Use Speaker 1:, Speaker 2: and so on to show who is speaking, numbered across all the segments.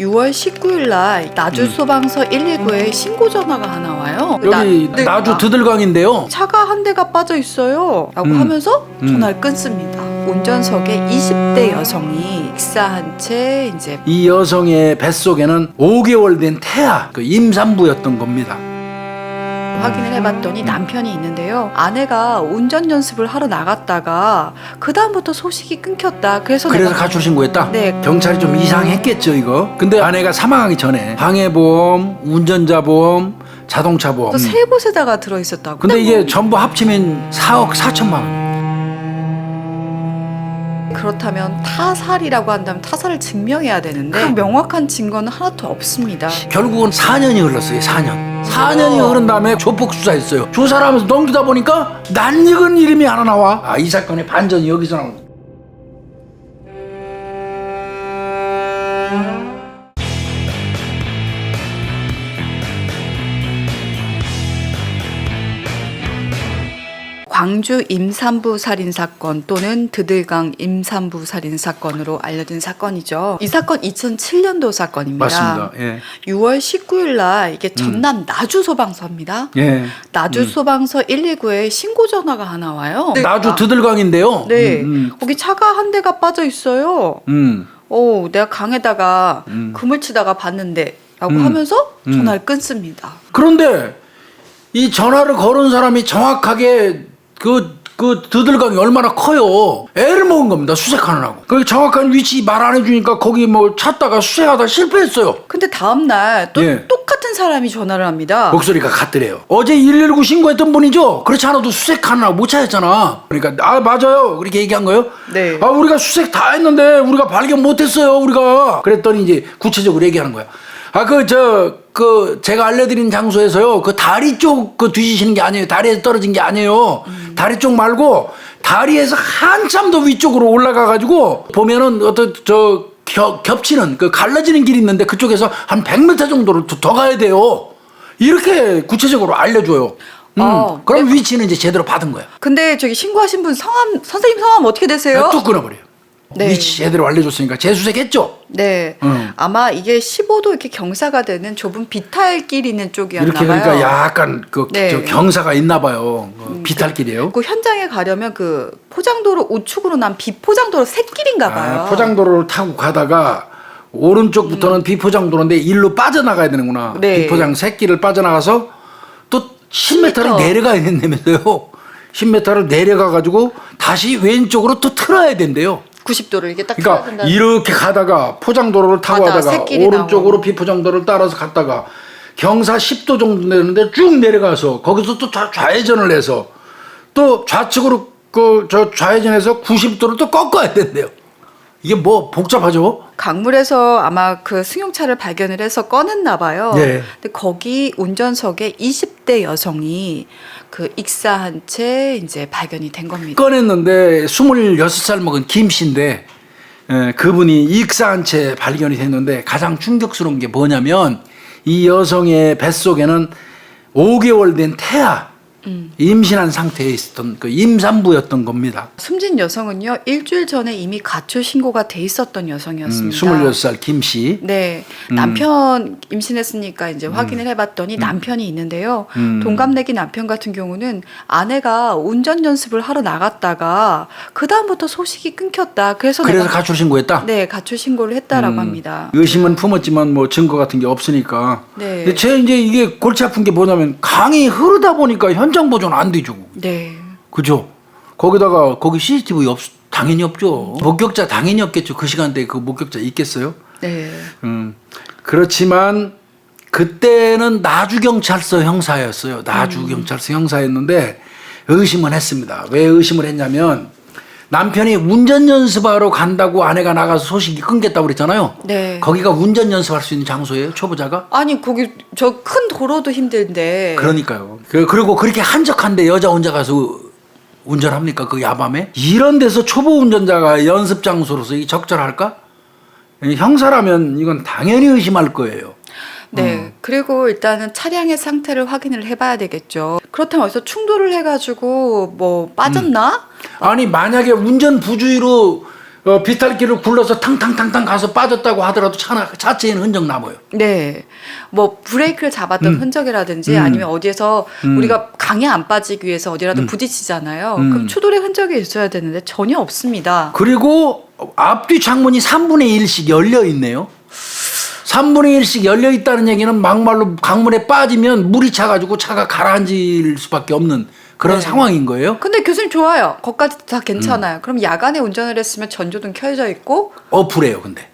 Speaker 1: 6월 19일 날 나주 소방서 119에 신고 전화가 하나 와요.
Speaker 2: 여기 나주 드들강인데요.
Speaker 1: 차가 한 대가 빠져 있어요 라고 하면서 전화를 끊습니다. 운전석에 20대 여성이 익사한 채 이제
Speaker 2: 이 여성의 뱃속에는 5개월 된 태아, 그 임산부였던 겁니다.
Speaker 1: 확인을 해봤더니 남편이 있는데요. 아내가 운전 연습을 하러 나갔다가 그 다음부터 소식이 끊겼다. 그래서
Speaker 2: 가출 신고했다?
Speaker 1: 네.
Speaker 2: 경찰이 좀 이상했겠죠 이거. 근데 아내가 사망하기 전에 방해보험, 운전자보험, 자동차보험
Speaker 1: 또 세 곳에다가 들어있었다고.
Speaker 2: 근데 이게 전부 합치면 4억 4천만 원.
Speaker 1: 그렇다면 타살이라고 한다면 타살을 증명해야 되는데 그 명확한 증거는 하나도 없습니다.
Speaker 2: 결국은 4년이 흘렀어요. 4년이 흐른 다음에 조폭 수사했어요. 조사를 하면서 넘기다 보니까 낯익은 이름이 하나 나와. 아, 이 사건의 반전이 여기서 나오는 거예요.
Speaker 1: 광주 임산부 살인 사건 또는 드들강 임산부 살인 사건으로 알려진 사건이죠. 이 사건 2007년도 사건입니다.
Speaker 2: 맞습니다. 예.
Speaker 1: 6월 19일 날 이게 전남 나주 소방서입니다.
Speaker 2: 예.
Speaker 1: 나주 소방서 119에 신고 전화가 하나 와요.
Speaker 2: 나주 드들강인데요.
Speaker 1: 네. 거기 차가 한 대가 빠져 있어요. 내가 강에다가 그물 치다가 봤는데 라고 하면서 전화를 끊습니다.
Speaker 2: 그런데 이 전화를 걸은 사람이 정확하게 그 드들강이 얼마나 커요. 애를 먹은 겁니다. 수색하느라고. 그 정확한 위치 말 안 해주니까 거기 뭐 찾다가 수색하다 실패했어요.
Speaker 1: 근데 다음날 또
Speaker 2: 예.
Speaker 1: 똑같은 사람이 전화를 합니다.
Speaker 2: 목소리가 같더래요. 어제 119 신고했던 분이죠? 그렇지 않아도 수색하느라고 못 찾았잖아. 그러니까 아 맞아요. 그렇게 얘기한 거예요.
Speaker 1: 네.
Speaker 2: 아 우리가 수색 다 했는데 우리가 발견 못했어요. 우리가. 그랬더니 이제 구체적으로 얘기하는 거야. 제가 알려드린 장소에서요, 그 다리 쪽 뒤지시는 게 아니에요. 다리에서 떨어진 게 아니에요. 다리 쪽 말고, 다리에서 한참 더 위쪽으로 올라가가지고, 보면은 겹치는, 갈라지는 길이 있는데, 그쪽에서 한 100m 정도를 더 가야 돼요. 이렇게 구체적으로 알려줘요. 그럼
Speaker 1: 네.
Speaker 2: 위치는 이제 제대로 받은 거야.
Speaker 1: 근데 저기 신고하신 분 선생님 성함 어떻게 되세요?
Speaker 2: 뚝 끊어버려요.
Speaker 1: 네.
Speaker 2: 위치 제대로 알려줬으니까 재수색했죠?
Speaker 1: 네. 아마 이게 15도 이렇게 경사가 되는 좁은 비탈길 있는 쪽이었나
Speaker 2: 이렇게
Speaker 1: 봐요.
Speaker 2: 그러니까 약간
Speaker 1: 네.
Speaker 2: 저 경사가 있나 봐요. 비탈길이에요.
Speaker 1: 그 현장에 가려면 그 포장도로 우측으로 난 비포장도로 샛길인가 봐요.
Speaker 2: 포장도로를 타고 가다가 오른쪽부터는 비포장도로인데 일로 빠져나가야 되는구나.
Speaker 1: 네.
Speaker 2: 비포장 샛길을 빠져나가서 또 10m를 내려가야 된다면서요. 10m를 내려가가지고 다시 왼쪽으로 또 틀어야 된대요.
Speaker 1: 90도를 이렇게 딱
Speaker 2: 그러니까
Speaker 1: 틀어준다는-
Speaker 2: 이렇게 가다가 포장도로를 타고
Speaker 1: 가다가
Speaker 2: 가다가
Speaker 1: 샛길이
Speaker 2: 오른쪽으로
Speaker 1: 나오고.
Speaker 2: 비포장도로를 따라서 갔다가 경사 10도 정도 되는데 쭉 내려가서 거기서 또 좌회전을 해서 또 좌측으로 좌회전해서 90도로 또 꺾어야 된대요. 이게 뭐 복잡하죠?
Speaker 1: 강물에서 아마 그 승용차를 발견을 해서 꺼냈나 봐요.
Speaker 2: 네.
Speaker 1: 근데 거기 운전석에 20대 여성이 그 익사한 채 이제 발견이 된 겁니다.
Speaker 2: 꺼냈는데 26살 먹은 김 씨인데 그분이 익사한 채 발견이 됐는데 가장 충격스러운 게 뭐냐면 이 여성의 뱃속에는 5개월 된 태아 임신한 상태에 있었던 그 임산부였던 겁니다.
Speaker 1: 숨진 여성은요 일주일 전에 이미 가출 신고가 돼 있었던 여성이었습니다.
Speaker 2: 26살 김 씨.
Speaker 1: 네, 남편 임신했으니까 이제 확인을 해봤더니 남편이 있는데요. 동갑내기 남편 같은 경우는 아내가 운전 연습을 하러 나갔다가 그 다음부터 소식이 끊겼다. 그래서
Speaker 2: 가출 신고했다?
Speaker 1: 네, 가출 신고를 했다라고 합니다.
Speaker 2: 의심은 품었지만 뭐 증거 같은 게 없으니까.
Speaker 1: 네.
Speaker 2: 근데 제 이제 이게 골치 아픈 게 뭐냐면 강이 흐르다 보니까 현장 보존 안 되죠.
Speaker 1: 네.
Speaker 2: 그죠? 거기다가 거기 CCTV 당연히 없죠. 목격자 당연히 없겠죠. 그 시간대에 그 목격자 있겠어요?
Speaker 1: 네.
Speaker 2: 그렇지만 그때는 나주경찰서 형사였어요. 나주경찰서 형사였는데 의심은 했습니다. 왜 의심을 했냐면 남편이 운전 연습하러 간다고 아내가 나가서 소식이 끊겼다고 그랬잖아요.
Speaker 1: 네.
Speaker 2: 거기가 운전 연습할 수 있는 장소예요, 초보자가?
Speaker 1: 아니 거기 저 큰 도로도 힘든데.
Speaker 2: 그러니까요. 그리고 그렇게 한적한데 여자 혼자 가서 운전합니까? 그 야밤에? 이런 데서 초보 운전자가 연습 장소로서 이게 적절할까? 형사라면 이건 당연히 의심할 거예요.
Speaker 1: 네. 그리고 일단은 차량의 상태를 확인을 해봐야 되겠죠. 그렇다면 어디서 충돌을 해가지고 뭐 빠졌나?
Speaker 2: 아니 만약에 운전 부주의로 비탈길을 굴러서 탕탕탕탕 가서 빠졌다고 하더라도 차체에는 흔적 남아요.
Speaker 1: 네. 뭐 브레이크를 잡았던 흔적이라든지 아니면 어디에서 우리가 강에 안 빠지기 위해서 어디라도 부딪히잖아요. 그럼 추돌의 흔적이 있어야 되는데 전혀 없습니다.
Speaker 2: 그리고 앞뒤 창문이 3분의 1씩 열려 있네요. 3분의 1씩 열려 있다는 얘기는 막말로 강물에 빠지면 물이 차가지고 차가 가라앉을 수밖에 없는 그런 상황인 거예요.
Speaker 1: 근데 교수님 좋아요. 거기까지 다 괜찮아요. 그럼 야간에 운전을 했으면 전조등 켜져 있고
Speaker 2: 어프래요, 근데.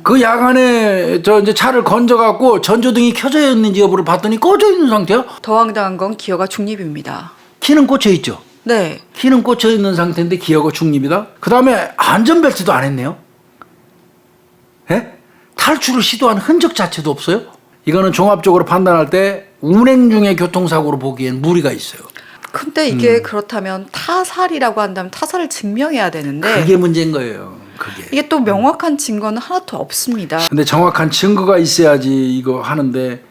Speaker 2: 그 야간에 이제 차를 건져갖고 전조등이 켜져 있는지 여부를 봤더니 꺼져 있는 상태야.
Speaker 1: 더 황당한 건 기어가 중립입니다.
Speaker 2: 키는 꽂혀 있죠.
Speaker 1: 네.
Speaker 2: 키는 꽂혀 있는 상태인데 기어가 중립이다. 그 다음에 안전벨트도 안 했네요. 예? 탈출을 시도한 흔적 자체도 없어요. 이거는 종합적으로 판단할 때 운행 중에 교통사고로 보기엔 무리가 있어요.
Speaker 1: 근데 이게 그렇다면 타살이라고 한다면 타살을 증명해야 되는데
Speaker 2: 그게 문제인 거예요. 그게.
Speaker 1: 이게 또 명확한 증거는 하나도 없습니다.
Speaker 2: 근데 정확한 증거가 있어야지 이거 하는데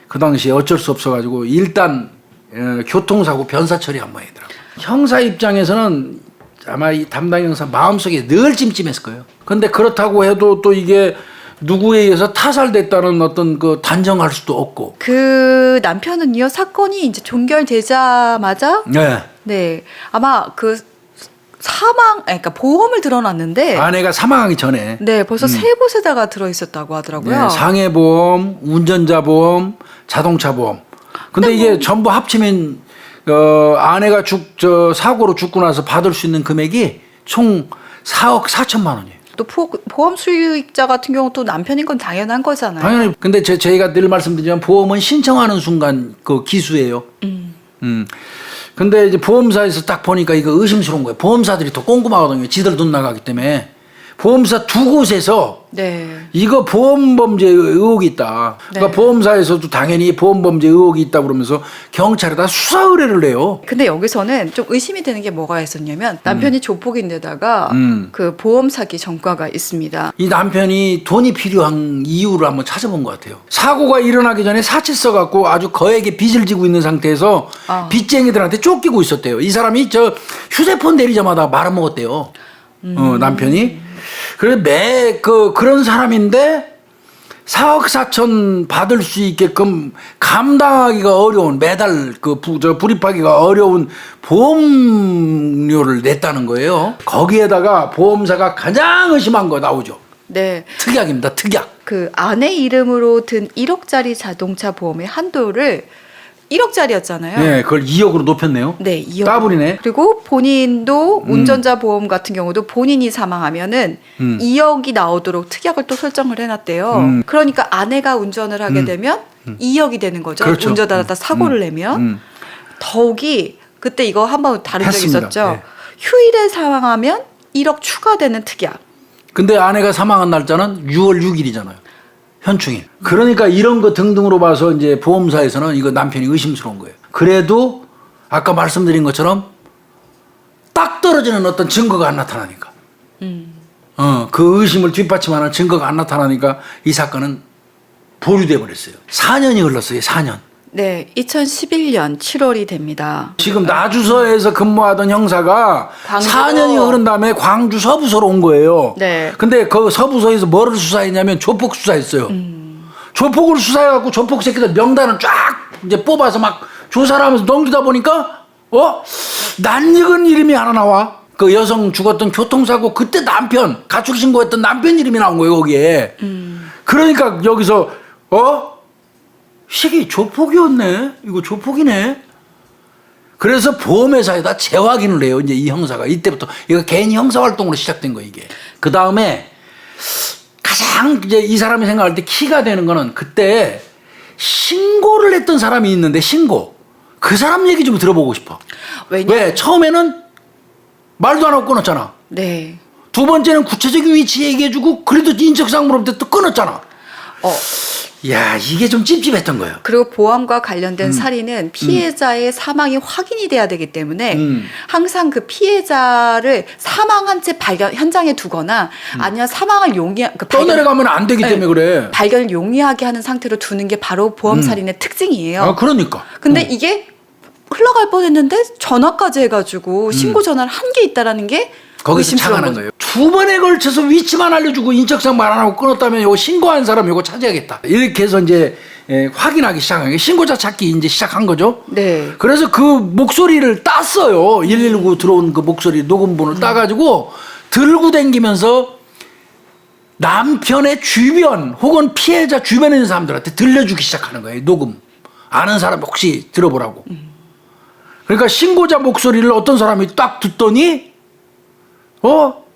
Speaker 2: 그 당시에 어쩔 수 없어가지고 일단 교통사고 변사 처리 한번 해더라고요. 형사 입장에서는 아마 이 담당 형사 마음속에 늘 찜찜했을 거예요. 근데 그렇다고 해도 또 이게 누구에 의해서 타살됐다는 어떤 그 단정할 수도 없고.
Speaker 1: 그 남편은요 사건이 이제 종결되자마자
Speaker 2: 네.
Speaker 1: 아마 그 그러니까 보험을 들어놨는데
Speaker 2: 아내가 사망하기 전에
Speaker 1: 네 벌써 세 곳에다가 들어 있었다고 하더라고요.
Speaker 2: 네, 상해보험, 운전자보험, 자동차보험. 근데 이게 전부 합치면 아내가 사고로 죽고 나서 받을 수 있는 금액이 총 4억 4천만 원이에요.
Speaker 1: 또 보험 수익자 같은 경우 또 남편인 건 당연한 거잖아요.
Speaker 2: 당연히. 근데 저희가 늘 말씀드리지만 보험은 신청하는 순간 그 기수예요. 근데 이제 보험사에서 딱 보니까 이거 의심스러운 거예요. 보험사들이 더 꼼꼼하거든요. 지들 돈 나가기 때문에. 보험사 두 곳에서
Speaker 1: 네.
Speaker 2: 이거 보험범죄 의혹이 있다. 그러니까
Speaker 1: 네.
Speaker 2: 보험사에서도 당연히 보험범죄 의혹이 있다 그러면서 경찰에다 수사 의뢰를 내요.
Speaker 1: 근데 여기서는 좀 의심이 되는 게 뭐가 있었냐면 남편이 조폭인데다가 그 보험 사기 전과가 있습니다.
Speaker 2: 이 남편이 돈이 필요한 이유를 한번 찾아본 것 같아요. 사고가 일어나기 전에 사채 써갖고 아주 거액의 빚을 지고 있는 상태에서 빚쟁이들한테 쫓기고 있었대요. 이 사람이 휴대폰 내리자마자 말아먹었대요. 남편이. 그래서 그런 사람인데 4억 4천 받을 수 있게끔 감당하기가 어려운 매달 불입하기가 어려운 보험료를 냈다는 거예요. 거기에다가 보험사가 가장 의심한 거 나오죠.
Speaker 1: 네.
Speaker 2: 특약입니다. 특약.
Speaker 1: 그 아내 이름으로 든 1억짜리 자동차 보험의 한도를 1억짜리였잖아요.
Speaker 2: 네, 그걸 2억으로 높였네요.
Speaker 1: 네, 2억.
Speaker 2: 따블이네.
Speaker 1: 그리고 본인도 운전자 보험 같은 경우도 본인이 사망하면은 2억이 나오도록 특약을 또 설정을 해놨대요. 그러니까 아내가 운전을 하게 되면 2억이 되는 거죠.
Speaker 2: 그렇죠.
Speaker 1: 운전하다 사고를 내면. 더욱이 그때 이거 한번 다룬 적이
Speaker 2: 했습니다.
Speaker 1: 있었죠.
Speaker 2: 네.
Speaker 1: 휴일에 사망하면 1억 추가되는 특약.
Speaker 2: 근데 아내가 사망한 날짜는 6월 6일이잖아요. 현충일. 그러니까 이런 거 등등으로 봐서 이제 보험사에서는 이거 남편이 의심스러운 거예요. 그래도 아까 말씀드린 것처럼 딱 떨어지는 어떤 증거가 안 나타나니까. 그 의심을 뒷받침하는 증거가 안 나타나니까 이 사건은 보류돼 버렸어요. 4년이 흘렀어요. 4년.
Speaker 1: 네, 2011년 7월이 됩니다.
Speaker 2: 지금 나주서에서 근무하던 형사가
Speaker 1: 광주로.
Speaker 2: 4년이 흐른 다음에 광주 서부서로 온 거예요.
Speaker 1: 네.
Speaker 2: 근데 그 서부서에서 뭐를 수사했냐면 조폭 수사했어요. 조폭을 수사해갖고 조폭 새끼들 명단을 쫙 이제 뽑아서 막 조사를 하면서 넘기다 보니까 낯익은 이름이 하나 나와. 그 여성 죽었던 교통사고 그때 남편 가출 신고했던 남편 이름이 나온 거예요 거기에. 그러니까 여기서 시기 조폭이었네. 이거 조폭이네. 그래서 보험회사에다 재확인을 해요. 이제 이 형사가 이때부터 이거 개인 형사 활동으로 시작된 거 이게. 그 다음에 가장 이제 이 사람이 생각할 때 키가 되는 거는 그때 신고를 했던 사람이 있는데 신고. 그 사람 얘기 좀 들어보고 싶어. 왜? 처음에는 말도 안 하고 끊었잖아.
Speaker 1: 네.
Speaker 2: 두 번째는 구체적인 위치 얘기해주고 그래도 인적사항으로 또 끊었잖아. 야, 이게 좀 찝찝했던 거예요.
Speaker 1: 그리고 보험과 관련된 살인은 피해자의 사망이 확인이 돼야 되기 때문에 항상 그 피해자를 사망한 채 현장에 두거나 아니면 사망을
Speaker 2: 떠내려가면 안 되기 때문에 그래.
Speaker 1: 발견을 용이하게 하는 상태로 두는 게 바로 보험 살인의 특징이에요.
Speaker 2: 아, 그러니까.
Speaker 1: 근데 이게 흘러갈 뻔했는데 전화까지 해가지고 신고 전화를 한 게 있다라는 게
Speaker 2: 거기서
Speaker 1: 의심스러운
Speaker 2: 착안한
Speaker 1: 거죠.
Speaker 2: 거예요. 2번에 걸쳐서 위치만 알려주고 인적사항 말 안 하고 끊었다면 요거 신고한 사람 요거 찾아야겠다. 이렇게 해서 이제 확인하기 시작한 거예요. 신고자 찾기 이제 시작한 거죠.
Speaker 1: 네.
Speaker 2: 그래서 그 목소리를 땄어요. 119 들어온 그 목소리 녹음본을 따가지고 들고 다니면서 남편의 주변 혹은 피해자 주변에 있는 사람들한테 들려주기 시작하는 거예요. 녹음. 아는 사람 혹시 들어보라고. 그러니까 신고자 목소리를 어떤 사람이 딱 듣더니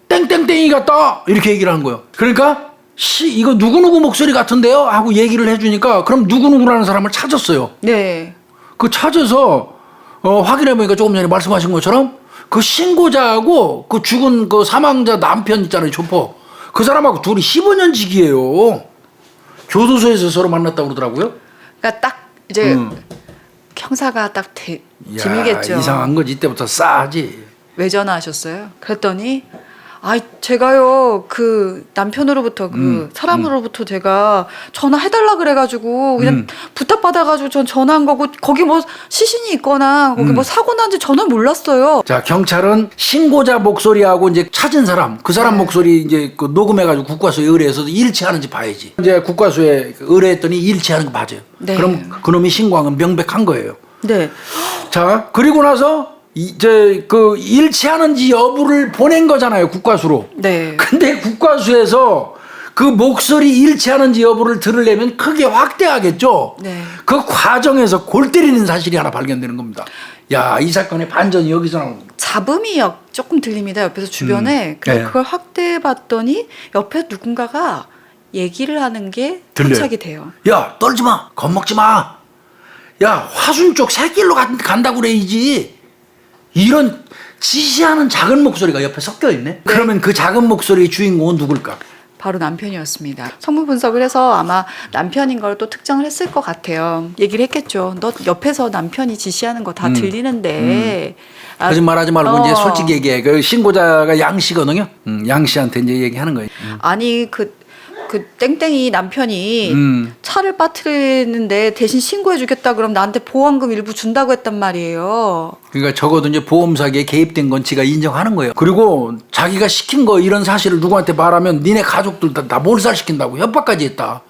Speaker 2: 땡땡땡이 같다 이렇게 얘기를 한 거예요. 그러니까 이거 누구누구 목소리 같은데요? 하고 얘기를 해주니까 그럼 누구누구라는 사람을 찾았어요.
Speaker 1: 네.
Speaker 2: 그 찾아서 확인해보니까 조금 전에 말씀하신 것처럼 그 신고자하고 그 죽은 그 사망자 남편 있잖아요. 조포. 그 사람하고 둘이 15년 지기예요. 교도소에서 서로 만났다고 그러더라고요.
Speaker 1: 그러니까 딱 이제 형사가 딱 재미겠죠.
Speaker 2: 이상한 거지. 이때부터 싸지.
Speaker 1: 왜 전화하셨어요? 그랬더니 제가요 그 남편으로부터 그 사람으로부터 제가 전화해달라 그래가지고 그냥 부탁받아가지고 전 전화한 거고 거기 뭐 시신이 있거나 거기 뭐 사고 난지 저는 몰랐어요.
Speaker 2: 자, 경찰은 신고자 목소리하고 이제 찾은 사람, 그 사람 목소리 이제 그 녹음해가지고 국과수에 의뢰해서 일치하는지 봐야지. 이제 국과수에 의뢰했더니 일치하는 거 맞아요.
Speaker 1: 네.
Speaker 2: 그럼 그놈이 신고한 건 명백한 거예요.
Speaker 1: 네.
Speaker 2: 자, 그리고 나서 이제 그 일치하는지 여부를 보낸 거잖아요, 국과수로.
Speaker 1: 네.
Speaker 2: 근데 국과수에서 그 목소리 일치하는지 여부를 들으려면 크게 확대하겠죠.
Speaker 1: 네.
Speaker 2: 그 과정에서 골 때리는 사실이 하나 발견되는 겁니다. 야, 이 사건의 반전이 여기서 나오는 겁니다.
Speaker 1: 잡음이 조금 들립니다. 옆에서 주변에. 그래서
Speaker 2: 네.
Speaker 1: 그걸 확대해봤더니 옆에 누군가가 얘기를 하는 게
Speaker 2: 들려요.
Speaker 1: 포착이 돼요.
Speaker 2: 야, 떨지 마, 겁먹지 마. 야, 화순 쪽 새길로 간다고 그래야지. 이런 지시하는 작은 목소리가 옆에 섞여 있네. 그러면 그 작은 목소리의 주인공은 누굴까?
Speaker 1: 바로 남편이었습니다. 성분 분석을 해서 아마 남편인 걸 또 특정을 했을 것 같아요. 얘기를 했겠죠. 너 옆에서 남편이 지시하는 거 다 들리는데.
Speaker 2: 거짓말하지 말고 이제 솔직히 얘기해. 그 신고자가 양 씨거든요. 양 씨한테 이제 얘기하는 거예요.
Speaker 1: 아니 그 땡땡이 남편이 차를 빠뜨리는데 대신 신고해주겠다 그럼 나한테 보험금 일부 준다고 했단 말이에요.
Speaker 2: 그러니까 적어도 이제 보험 사기에 개입된 건 지가 인정하는 거예요. 그리고 자기가 시킨 거 이런 사실을 누구한테 말하면 니네 가족들 다 몰살시킨다고 협박까지 했다.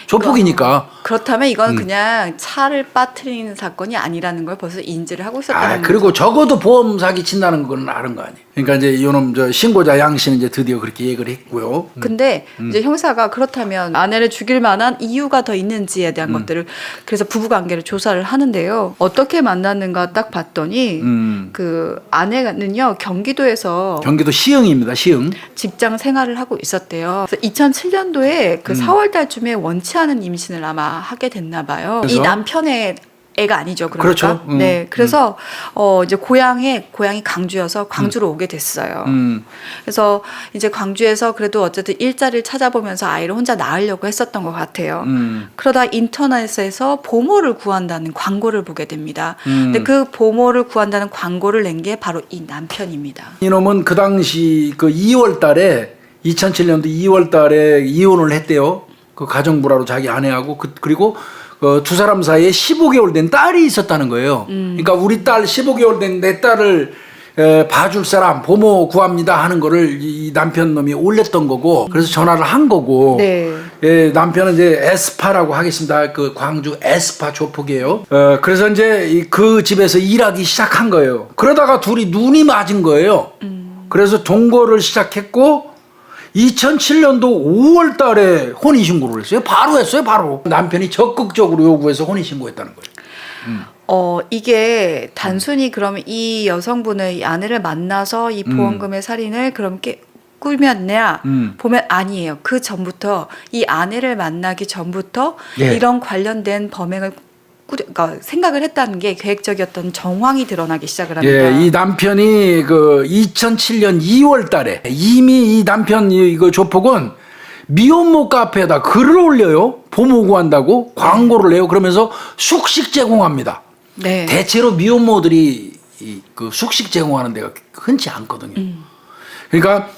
Speaker 2: 조폭이니까.
Speaker 1: 그렇다면 이건 그냥 차를 빠뜨리는 사건이 아니라는 걸 벌써 인지를 하고 있었다는 거죠.
Speaker 2: 그리고 적어도 보험 사기 친다는 건 아는 거 아니에요. 그러니까 이제 이놈 신고자 양 씨는 이제 드디어 그렇게 얘기를 했고요.
Speaker 1: 근데 이제 형사가 그렇다면 아내를 죽일 만한 이유가 더 있는지에 대한 것들을 그래서 부부 관계를 조사를 하는데요. 어떻게 만났는가 딱 봤더니 그 아내는요 경기도에서
Speaker 2: 경기도 시흥입니다. 시흥.
Speaker 1: 직장 생활을 하고 있었대요. 그래서 2007년도에 그 4월 달쯤에 원치 않은 임신을 아마 하게 됐나 봐요. 이
Speaker 2: 그래서?
Speaker 1: 남편의 애가 아니죠. 그러니까.
Speaker 2: 그렇죠.
Speaker 1: 네. 그래서 이제 고향이 강주여서 광주로 오게 됐어요. 그래서 이제 광주에서 그래도 어쨌든 일자리를 찾아보면서 아이를 혼자 낳으려고 했었던 것 같아요. 그러다 인터넷에서 보모를 구한다는 광고를 보게 됩니다. 근데 그 보모를 구한다는 광고를 낸 게 바로 이 남편입니다.
Speaker 2: 이놈은 그 당시 그 2월 달에 2007년도 2월 달에 이혼을 했대요. 그 가정부라로 자기 아내하고 그리고 두 사람 사이에 15개월 된 딸이 있었다는 거예요. 그러니까 우리 딸 15개월 된 내 딸을 봐줄 사람 보모 구합니다 하는 거를 이 남편 놈이 올렸던 거고 그래서 전화를 한 거고
Speaker 1: 네.
Speaker 2: 남편은 이제 에스파라고 하겠습니다. 그 광주 에스파 조폭이에요. 그래서 이제 그 집에서 일하기 시작한 거예요. 그러다가 둘이 눈이 맞은 거예요. 그래서 동거를 시작했고 2007년도 5월 달에 혼인신고를 했어요. 바로 했어요, 바로. 남편이 적극적으로 요구해서 혼인신고했다는 거예요.
Speaker 1: 이게 단순히 그러면 이 여성분의 이 아내를 만나서 이 보험금의 살인을 그럼 꾸몄냐 보면 아니에요. 그 전부터 이 아내를 만나기 전부터
Speaker 2: 예.
Speaker 1: 이런 관련된 범행을 그러니까 생각을 했다는 게 계획적이었던 정황이 드러나기 시작을 합니다.
Speaker 2: 예, 이 남편이 그 2007년 2월 달에 이미 이 남편 이거 조폭은 미혼모 카페에다 글을 올려요. 보모 구한다고 광고를 내요. 그러면서 숙식 제공합니다.
Speaker 1: 네.
Speaker 2: 대체로 미혼모들이 그 숙식 제공하는 데가 흔치 않거든요. 그러니까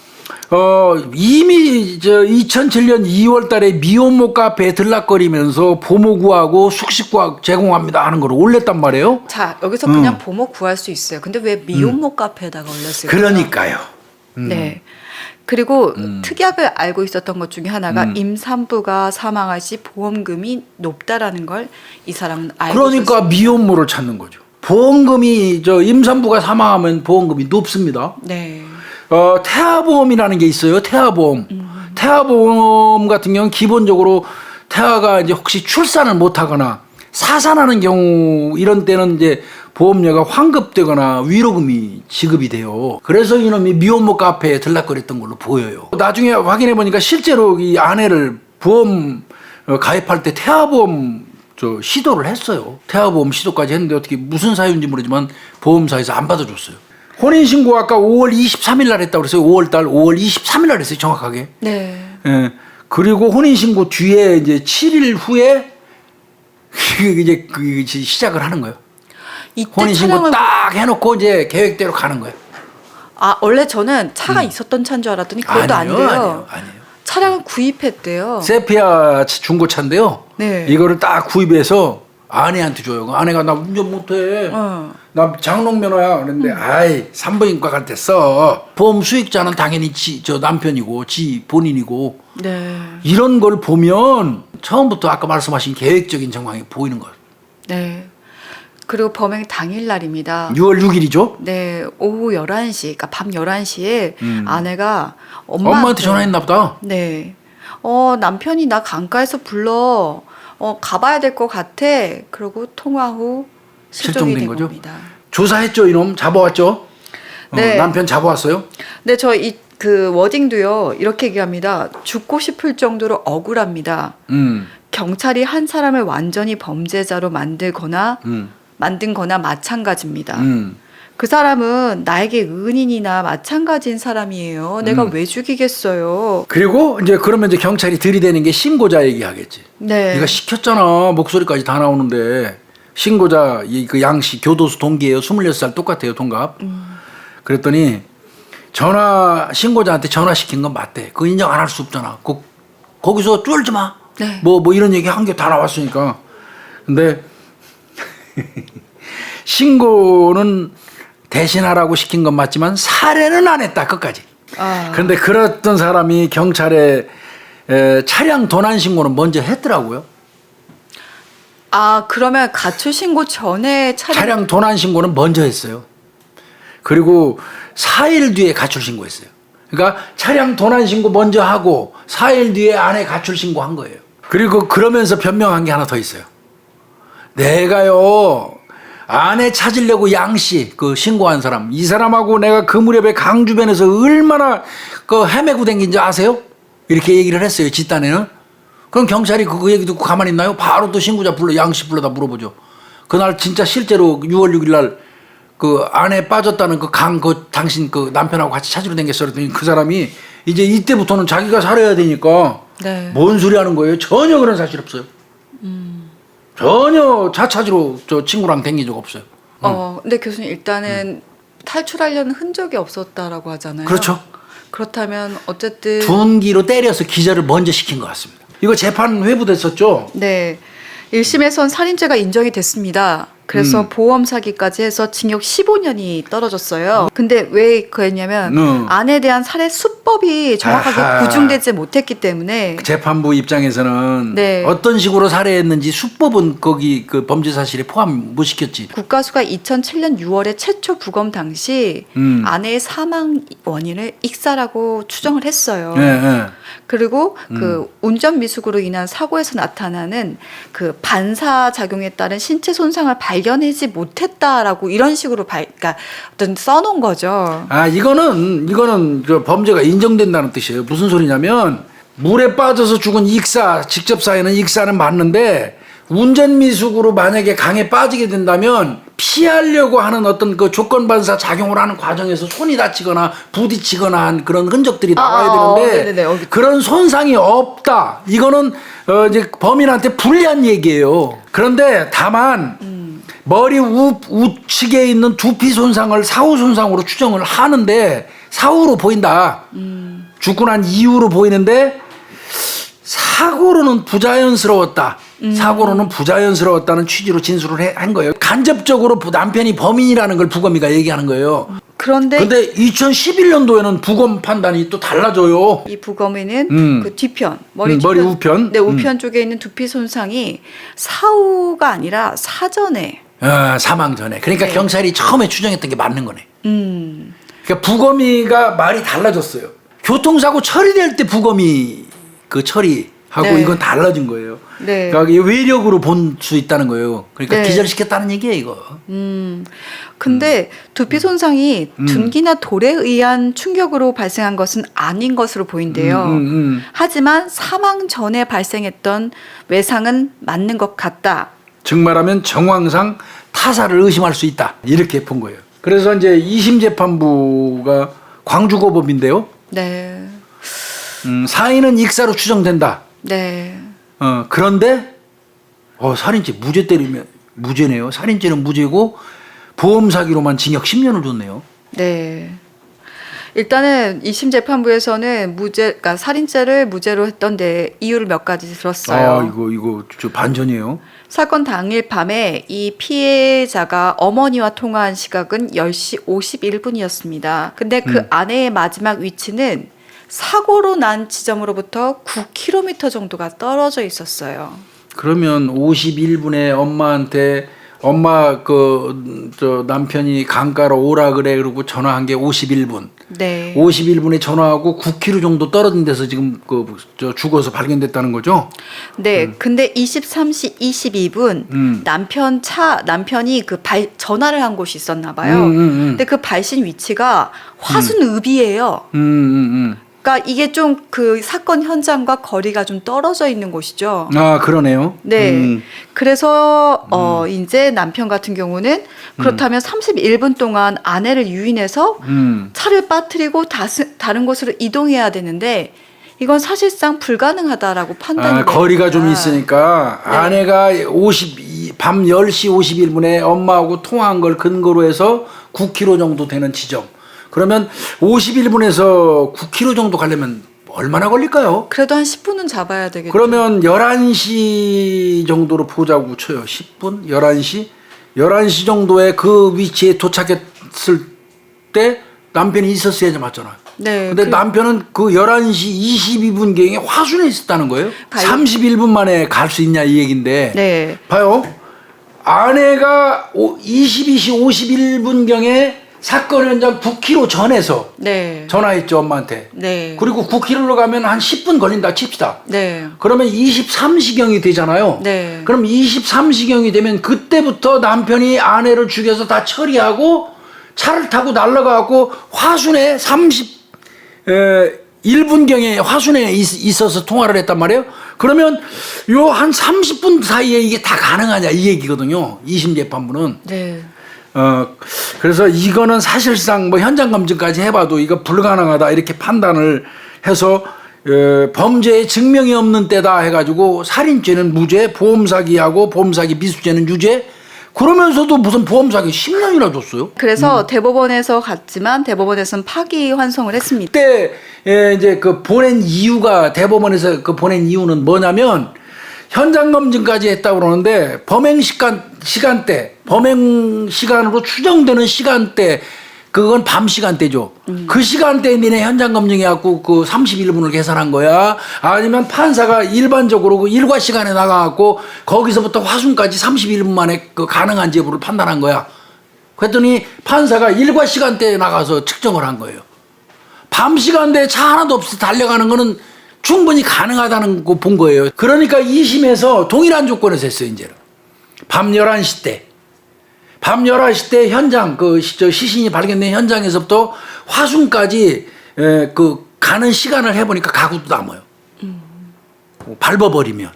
Speaker 2: 이미 2007년 2월 달에 미혼모 카페에 들락거리면서 보모 구하고 숙식 제공합니다 하는 걸 올렸단 말이에요.
Speaker 1: 자, 여기서 그냥 보모 구할 수 있어요. 근데 왜 미혼모 카페에다가 올렸을까요?
Speaker 2: 그러니까요.
Speaker 1: 네. 그리고 특약을 알고 있었던 것 중에 하나가 임산부가 사망할 시 보험금이 높다라는 걸 이 사람은 알고
Speaker 2: 그러니까
Speaker 1: 있었습니다.
Speaker 2: 미혼모를 찾는 거죠. 보험금이 임산부가 사망하면 보험금이 높습니다.
Speaker 1: 네.
Speaker 2: 태아보험이라는 게 있어요. 태아보험. 태아보험 같은 경우는 기본적으로 태아가 이제 혹시 출산을 못하거나 사산하는 경우 이런 때는 이제 보험료가 환급되거나 위로금이 지급이 돼요. 그래서 이놈이 미혼모 카페에 들락거렸던 걸로 보여요. 나중에 확인해 보니까 실제로 이 아내를 보험 가입할 때 태아보험 시도를 했어요. 태아보험 시도까지 했는데 어떻게 무슨 사유인지 모르지만 보험사에서 안 받아줬어요. 혼인신고 아까 5월 23일 날 했다고 그랬어요. 5월달 5월 23일 날 했어요. 정확하게.
Speaker 1: 네.
Speaker 2: 예. 그리고 혼인신고 뒤에 이제 7일 후에 이제 시작을 하는 거예요.
Speaker 1: 이때
Speaker 2: 혼인신고
Speaker 1: 차량을
Speaker 2: 딱 해놓고 이제 계획대로 가는 거예요.
Speaker 1: 원래 저는 차가 있었던 차인 줄 알았더니 그것도 아니래요.
Speaker 2: 아니에요.
Speaker 1: 차량을 구입했대요.
Speaker 2: 세피아 중고차인데요.
Speaker 1: 네.
Speaker 2: 이거를 딱 구입해서 아내한테 줘요. 아내가 나 운전 못해. 나 장롱면허야. 그런데 아이 산부인과 갈 때 써. 보험 수익자는 당연히 남편이고 지 본인이고.
Speaker 1: 네.
Speaker 2: 이런 걸 보면 처음부터 아까 말씀하신 계획적인 정황이 보이는 거예요.
Speaker 1: 네. 그리고 범행 당일 날입니다.
Speaker 2: 6월 6일이죠.
Speaker 1: 네, 오후 11시, 그러니까 밤 11시에 아내가
Speaker 2: 엄마한테 전화했나 보다.
Speaker 1: 네. 남편이 나 강가에서 불러. 가봐야 될 것 같아. 그러고 통화 후 실종이 된
Speaker 2: 거죠?
Speaker 1: 겁니다.
Speaker 2: 조사했죠, 이놈. 잡아왔죠.
Speaker 1: 네.
Speaker 2: 남편 잡아왔어요.
Speaker 1: 네, 저 그 워딩도요. 이렇게 얘기합니다. 죽고 싶을 정도로 억울합니다. 경찰이 한 사람을 완전히 범죄자로 만든 거나 마찬가지입니다. 그 사람은 나에게 은인이나 마찬가지인 사람이에요. 내가 왜 죽이겠어요?
Speaker 2: 그리고 그러면 경찰이 들이대는 게 신고자 얘기하겠지.
Speaker 1: 네.
Speaker 2: 네가 시켰잖아. 목소리까지 다 나오는데. 신고자 그 양씨 교도소 동기예요. 26살 똑같아요. 동갑. 그랬더니 신고자한테 전화시킨 건 맞대. 그거 인정 안 할 수 없잖아. 거기서 쫄지 마.
Speaker 1: 네.
Speaker 2: 뭐 이런 얘기 한 게 다 나왔으니까. 근데 신고는 대신하라고 시킨 건 맞지만 살해는 안 했다. 끝까지. 그런데 그랬던 사람이 경찰에 차량 도난 신고는 먼저 했더라고요.
Speaker 1: 그러면 가출 신고 전에
Speaker 2: 차량 도난 신고는 먼저 했어요. 그리고 4일 뒤에 가출 신고했어요. 그러니까 차량 도난 신고 먼저 하고 4일 뒤에 아내 가출 신고한 거예요. 그리고 그러면서 변명한 게 하나 더 있어요. 내가요 아내 찾으려고 양씨 그 신고한 사람 이 사람하고 내가 그 무렵에 강 주변에서 얼마나 헤매고 댕긴지 아세요? 이렇게 얘기를 했어요. 집단에는. 그럼 경찰이 그 얘기 듣고 가만히 있나요? 바로 또 신고자 양씨 불러다 물어보죠. 그날 진짜 실제로 6월 6일 날 그 아내 빠졌다는 당신 남편하고 같이 찾으러 댕겼어. 그랬더니 그 사람이 이제 이때부터는 자기가 살아야 되니까
Speaker 1: 네.
Speaker 2: 뭔 소리 하는 거예요? 전혀 그런 사실 없어요. 전혀 차 찾으러 친구랑 댕긴 적 없어요.
Speaker 1: 근데 교수님 일단은 탈출하려는 흔적이 없었다라고 하잖아요.
Speaker 2: 그렇죠.
Speaker 1: 그렇다면 어쨌든
Speaker 2: 둔기로 때려서 기절을 먼저 시킨 것 같습니다. 이거 재판 회부됐었죠?
Speaker 1: 네. 1심에선 살인죄가 인정이 됐습니다. 그래서 보험 사기까지 해서 징역 15년이 떨어졌어요. 근데 왜 그랬냐면 아내에 대한 살해 수법이 정확하게
Speaker 2: 아하.
Speaker 1: 구중되지 못했기 때문에
Speaker 2: 재판부 입장에서는
Speaker 1: 네.
Speaker 2: 어떤 식으로 살해했는지 수법은 거기 그 범죄 사실에 포함 못 시켰지.
Speaker 1: 국가수가 2007년 6월에 최초 부검 당시 아내의 사망 원인을 익사라고 추정을 했어요.
Speaker 2: 네, 네.
Speaker 1: 그리고 그 운전 미숙으로 인한 사고에서 나타나는 그 반사 작용에 따른 신체 손상을 발견하지 못했다라고 이런 식으로 그러니까 어떤 써놓은 거죠.
Speaker 2: 이거는 저 범죄가 인정된다는 뜻이에요. 무슨 소리냐면 물에 빠져서 죽은 직접 사인은 익사는 맞는데 운전 미숙으로 만약에 강에 빠지게 된다면 피하려고 하는 어떤 그 조건 반사 작용을 하는 과정에서 손이 다치거나 부딪히거나 한 그런 흔적들이 나와야 되는데
Speaker 1: 네네네.
Speaker 2: 그런 손상이 없다. 이거는 이제 범인한테 불리한 얘기예요. 그런데 다만 머리 우측에 있는 두피 손상을 사후 손상으로 추정을 하는데 사후로 보인다. 죽고 난 이후로 보이는데 사고로는 부자연스러웠다. 사고로는 부자연스러웠다는 취지로 진술을 한 거예요. 간접적으로 남편이 범인이라는 걸 부검이가 얘기하는 거예요.
Speaker 1: 그런데
Speaker 2: 근데 2011년도에는 부검 판단이 또 달라져요.
Speaker 1: 이 부검에는 그 뒤편
Speaker 2: 머리 우편.
Speaker 1: 네, 우편 쪽에 있는 두피 손상이 사후가 아니라 사전에
Speaker 2: 사망 전에. 그러니까
Speaker 1: 네.
Speaker 2: 경찰이 처음에 추정했던 게 맞는 거네. 그러니까 부검이가 말이 달라졌어요. 교통사고 처리될 때 부검이 그 처리하고
Speaker 1: 네.
Speaker 2: 이건 달라진 거예요.
Speaker 1: 네.
Speaker 2: 그러니까 이게 외력으로 본 수 있다는 거예요. 그러니까
Speaker 1: 네.
Speaker 2: 기절시켰다는 얘기예요, 이거.
Speaker 1: 근데 두피 손상이 둔기나 돌에 의한 충격으로 발생한 것은 아닌 것으로 보인대요. 하지만 사망 전에 발생했던 외상은 맞는 것 같다.
Speaker 2: 즉 말하면 정황상 타사를 의심할 수 있다. 이렇게 본 거예요. 그래서 이제 2심 재판부가 광주고법인데요.
Speaker 1: 네.
Speaker 2: 사인은 익사로 추정된다.
Speaker 1: 네.
Speaker 2: 그런데 살인죄 무죄 때리면 무죄네요. 살인죄는 무죄고 보험 사기로만 징역 10년을 줬네요.
Speaker 1: 네. 일단은 2심 재판부에서는 그러니까 살인죄를 무죄로 했던데 이유를 몇 가지 들었어요.
Speaker 2: 이거 저 반전이에요.
Speaker 1: 사건 당일 밤에 이 피해자가 어머니와 통화한 시각은 10시 51분이었습니다. 근데 그 아내의 마지막 위치는 사고로 난 지점으로부터 9km 정도가 떨어져 있었어요.
Speaker 2: 그러면 51분에 엄마한테 엄마 저 남편이 강가로 오라 그래 그러고 전화한 게 51분.
Speaker 1: 네.
Speaker 2: 51분에 전화하고 9km 정도 떨어진 데서 지금 저 죽어서 발견됐다는 거죠?
Speaker 1: 네. 근데 23시 22분 남편이 전화를 한 곳이 있었나 봐요. 근데 그 발신 위치가 화순읍이에요. 그러니까 이게 좀 그 사건 현장과 거리가 좀 떨어져 있는 곳이죠.
Speaker 2: 아, 그러네요.
Speaker 1: 네. 그래서 이제 남편 같은 경우는 그렇다면 31분 동안 아내를 유인해서 차를 빠뜨리고 다른 곳으로 이동해야 되는데 이건 사실상 불가능하다라고 판단이 됩니다.
Speaker 2: 거리가 좀 있으니까
Speaker 1: 네.
Speaker 2: 아내가 밤 10시 51분에 엄마하고 통화한 걸 근거로 해서 9km 정도 되는 지점. 그러면 51분에서 9km 정도 가려면 얼마나 걸릴까요?
Speaker 1: 그래도 한 10분은 잡아야 되겠죠.
Speaker 2: 그러면 11시 정도로 보자고 쳐요. 10분? 11시? 11시 정도에 그 위치에 도착했을 때 남편이 있었어야지 맞잖아요.
Speaker 1: 네.
Speaker 2: 근데 남편은 그 11시 22분경에 화순에 있었다는 거예요. 31분 만에 갈 수 있냐 이 얘기인데.
Speaker 1: 네.
Speaker 2: 봐요. 아내가 22시 51분경에 사건 현장 9km 전에서
Speaker 1: 네.
Speaker 2: 전화했죠, 엄마한테.
Speaker 1: 네.
Speaker 2: 그리고 9km로 가면 한 10분 걸린다 칩시다.
Speaker 1: 네.
Speaker 2: 그러면 23시경이 되잖아요.
Speaker 1: 네.
Speaker 2: 그럼 23시경이 되면 그때부터 남편이 아내를 죽여서 다 처리하고 차를 타고 날아가고 화순에 1분경에 화순에 있어서 통화를 했단 말이에요. 그러면 요 한 30분 사이에 이게 다 가능하냐 이 얘기거든요. 2심 재판부는.
Speaker 1: 네.
Speaker 2: 그래서 이거는 사실상 뭐 현장 검증까지 해봐도 이거 불가능하다 이렇게 판단을 해서 범죄의 증명이 없는 때다 해가지고 살인죄는 무죄, 보험사기하고 보험사기 미수죄는 유죄. 그러면서도 무슨 보험사기 10년이나 줬어요.
Speaker 1: 그래서 대법원에서 갔지만 대법원에서는 파기환송을 했습니다.
Speaker 2: 그때 이제 그 보낸 이유가 대법원에서 그 보낸 이유는 뭐냐면 현장 검증까지 했다고 그러는데 범행 시간대, 범행 시간으로 추정되는 시간대, 그건 밤 시간대죠. 그 시간대에 니네 현장 검증해갖고 그 31분을 계산한 거야? 아니면 판사가 일반적으로 그 일과 시간에 나가갖고 거기서부터 화순까지 31분 만에 그 가능한 여부를 판단한 거야? 그랬더니 판사가 일과 시간대에 나가서 측정을 한 거예요. 밤 시간대에 차 하나도 없이 달려가는 거는 충분히 가능하다는 거 본 거예요. 그러니까 2심에서 동일한 조건에서 했어요, 이제는. 밤 11시 때. 밤 11시 때 현장, 시신이 발견된 현장에서부터 화순까지 가는 시간을 해보니까 가구도 남아요. 밟아버리면.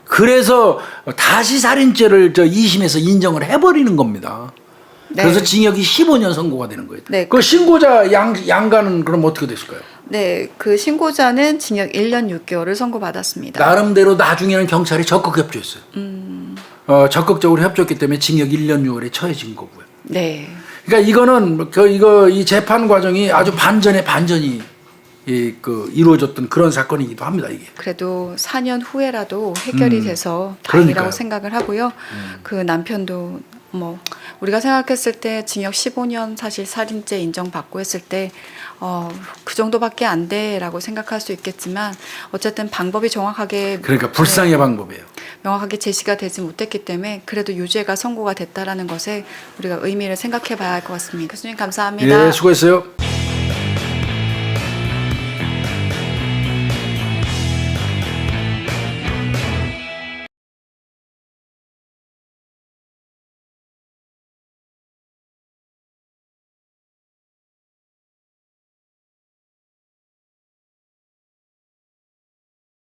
Speaker 2: 그래서 다시 살인죄를 2심에서 인정을 해버리는 겁니다.
Speaker 1: 네.
Speaker 2: 그래서 징역이 15년 선고가 되는 거예요.
Speaker 1: 네.
Speaker 2: 그 신고자 양가는 그럼 어떻게 됐을까요?
Speaker 1: 네, 그 신고자는 징역 1년 6개월을 선고받았습니다.
Speaker 2: 나름대로 나중에는 경찰이 적극 협조했어요. 적극적으로 협조했기 때문에 징역 1년 6월에 처해진 거고요.
Speaker 1: 네.
Speaker 2: 그러니까 이거는 이 재판 과정이 아주 반전이 이루어졌던 그런 사건이기도 합니다, 이게.
Speaker 1: 그래도 4년 후에라도 해결이 돼서
Speaker 2: 그러니까요.
Speaker 1: 다행이라고 생각을 하고요. 그 남편도 뭐 우리가 생각했을 때 징역 15년 사실 살인죄 인정받고 했을 때 그 정도밖에 안 돼라고 생각할 수 있겠지만 어쨌든 방법이 정확하게
Speaker 2: 그러니까 불상의 방법이에요.
Speaker 1: 명확하게 제시가 되지 못했기 때문에 그래도 유죄가 선고가 됐다라는 것에 우리가 의미를 생각해 봐야 할 것 같습니다. 교수님 감사합니다.
Speaker 2: 예, 수고했어요.